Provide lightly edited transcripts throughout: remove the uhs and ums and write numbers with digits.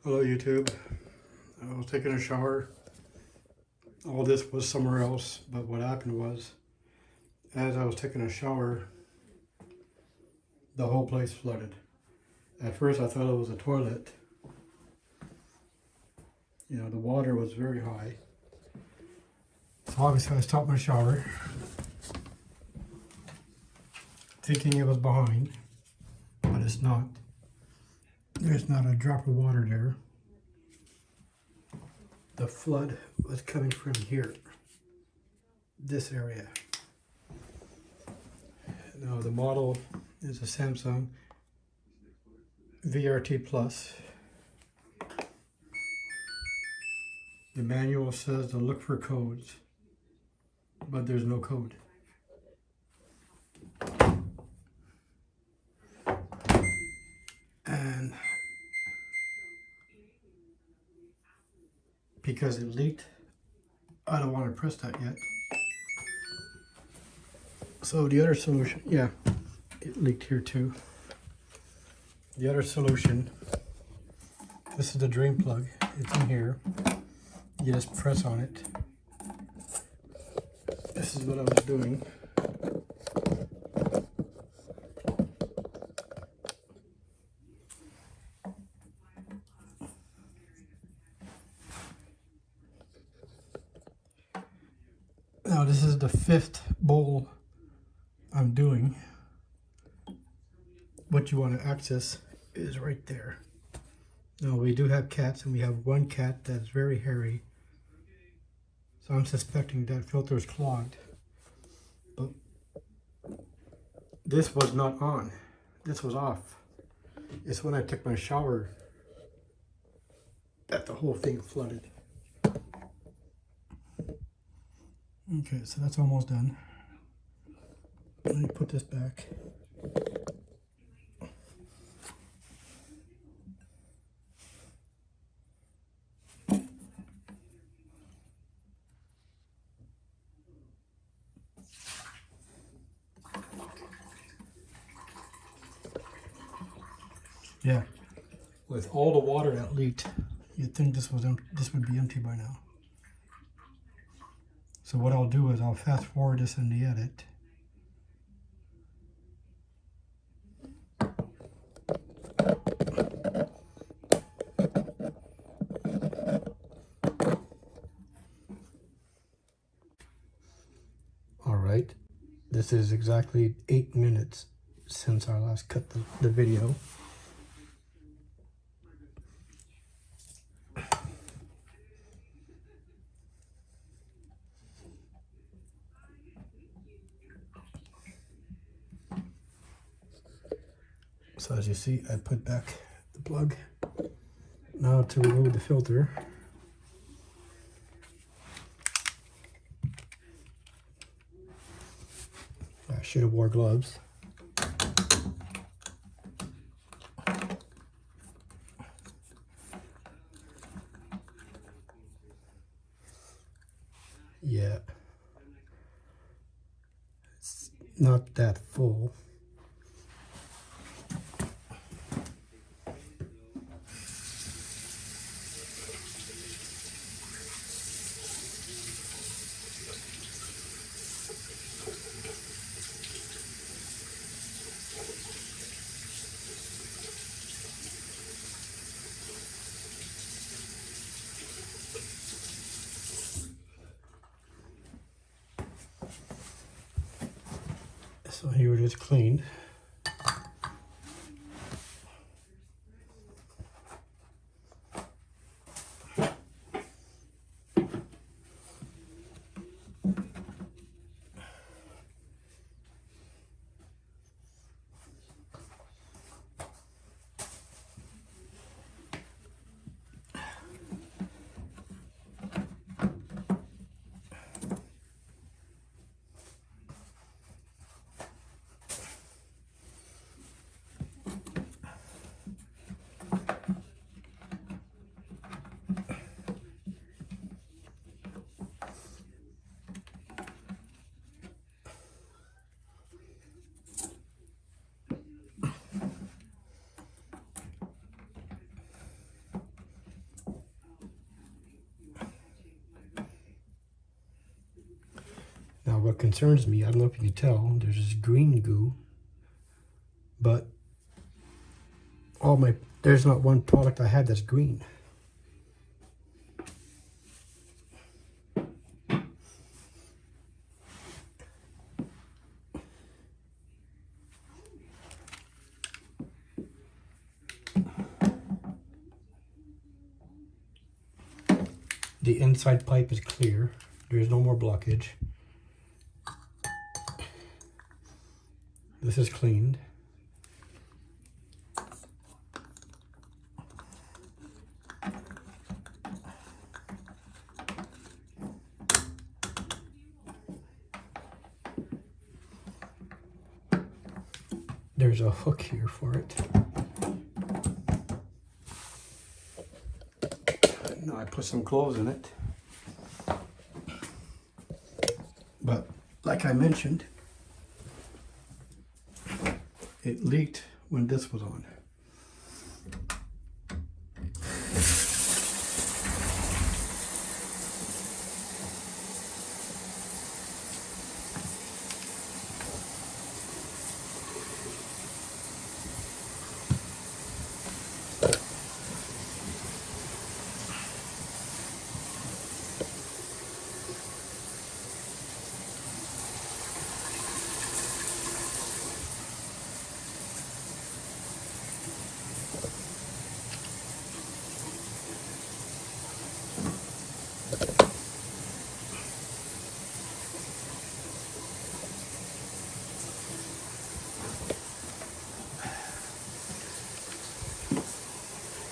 Hello YouTube. I was taking a shower. All this was somewhere else, but what happened was, as I was taking a shower, the whole place flooded. At first I thought it was a toilet. You know, the water was very high. So obviously I stopped my shower, thinking it was behind, but it's not. There's not a drop of water there. The flood was coming from here, this area. Now the model is a Samsung VRTplus. The manual says to look for codes, but there's no code. And because it leaked, I don't want to press that yet. So the other solution, yeah, it leaked here too. The other solution, this is the drain plug. It's in here. You just press on it. This is what I was doing. Now this is the 5th bowl I'm doing. What you want to access is right there. Now we do have cats, and we have one cat that's very hairy. So I'm suspecting that filter is clogged. But this was not on. This was off. It's when I took my shower that the whole thing flooded. Okay, so that's almost done. Let me put this back. Yeah, with all the water that leaked, you'd think this would be empty by now. So what I'll do is I'll fast forward this in the edit. All right, this is exactly 8 minutes since I last cut the video. So as you see, I put back the plug. Now to remove the filter. I should have wore gloves. Yeah. It's not that full. So here it is cleaned. what concerns me, I don't know if you can tell, there's this green goo, but there's not one product I had that's green. The inside pipe is clear. There's no more blockage. This is cleaned. There's a hook here for it. Now I put some clothes in it. But like I mentioned, it leaked when this was on.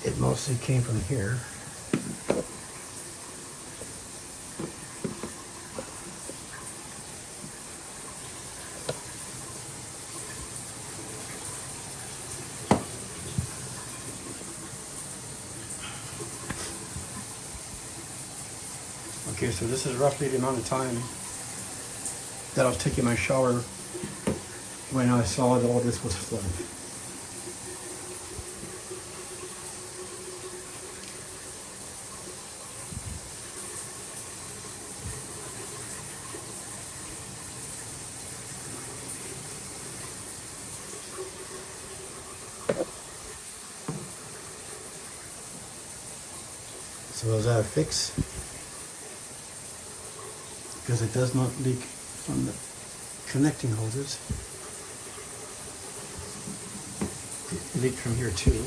It mostly came from here. Okay, so this is roughly the amount of time that I was taking my shower when I saw that all this was flooded. So is that a fix? Because it does not leak from the connecting hoses. It leaked from here too.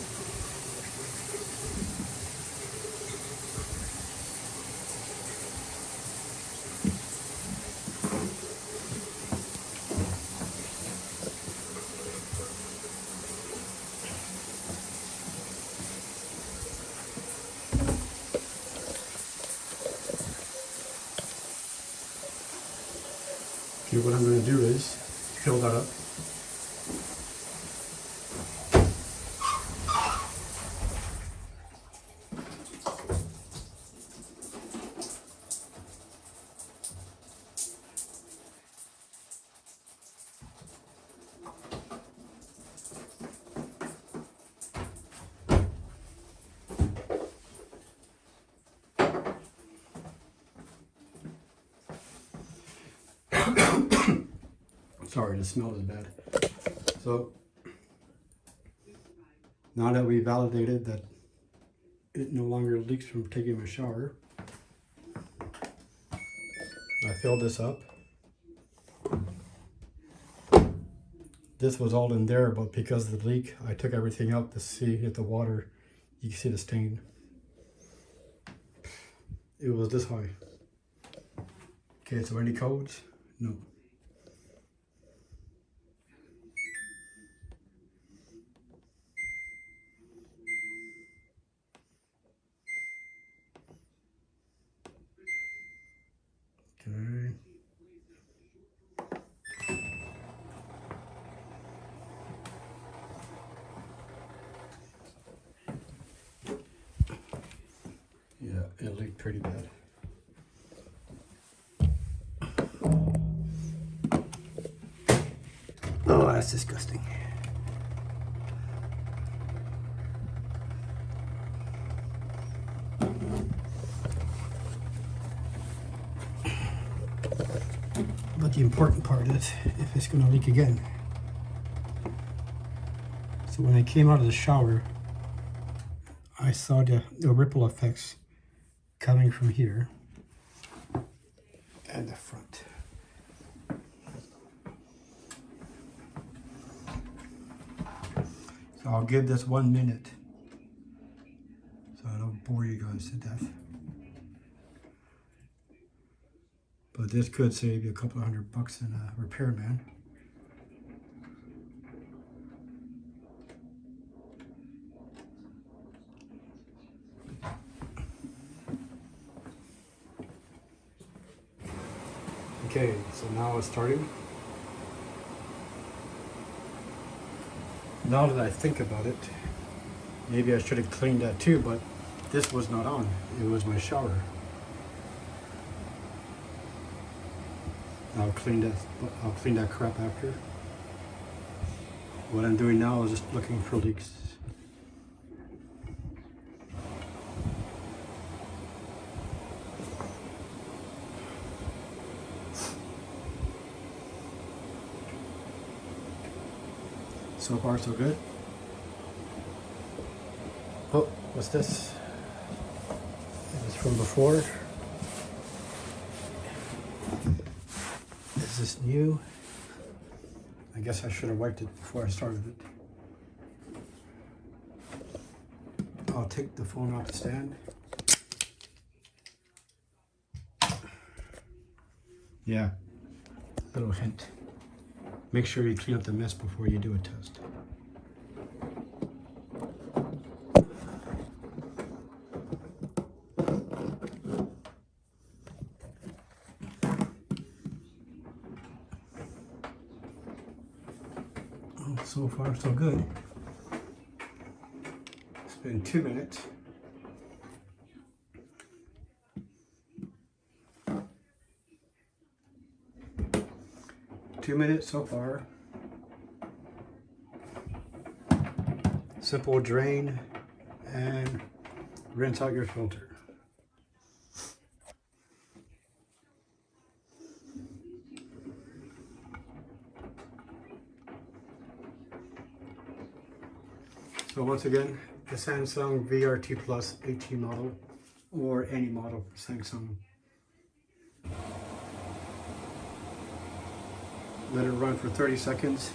Okay, what I'm going to do is fill that up. Sorry, the smell is bad. So now that we validated that it no longer leaks from taking a shower, I filled this up. This was all in there, but because of the leak, I took everything out to see if the water, you can see the stain. It was this high. Okay, so any codes? No. Okay. Yeah, it leaked pretty bad. Oh, that's disgusting. But the important part is if it's going to leak again. So when I came out of the shower, I saw the ripple effects coming from here and the front. So I'll give this 1 minute so I don't bore you guys to death. But this could save you a couple of $100 in a repairman. Okay, so now it's starting. Now that I think about it, maybe I should have cleaned that too, but this was not on. It was my shower. I'll clean that crap after. What I'm doing now is just looking for leaks. So far, so good. Oh, what's this? It's from before. Is this new? I guess I should have wiped it before I started it. I'll take the phone off the stand. Yeah, little hint. Make sure you clean up the mess before you do a test. Oh, so far, so good. It's been 2 minutes. Two minutes so far. Simple drain and rinse out your filter. So once again, the Samsung VRTplus HE model, or any model for Samsung. Let it run for 30 seconds.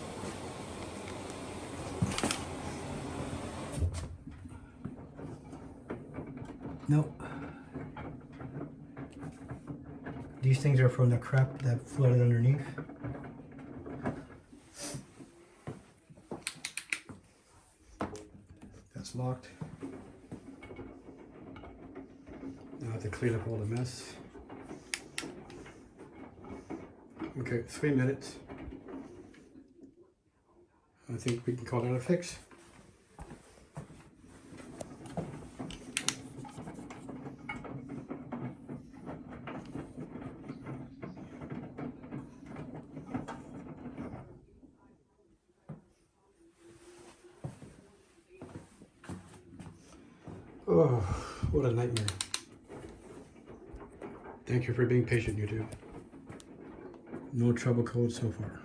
Nope. These things are from the crap that flooded underneath. That's locked. Now I have to clean up all the mess. Okay, 3 minutes. I think we can call that a fix. Oh, what a nightmare. Thank you for being patient, YouTube. No trouble code so far.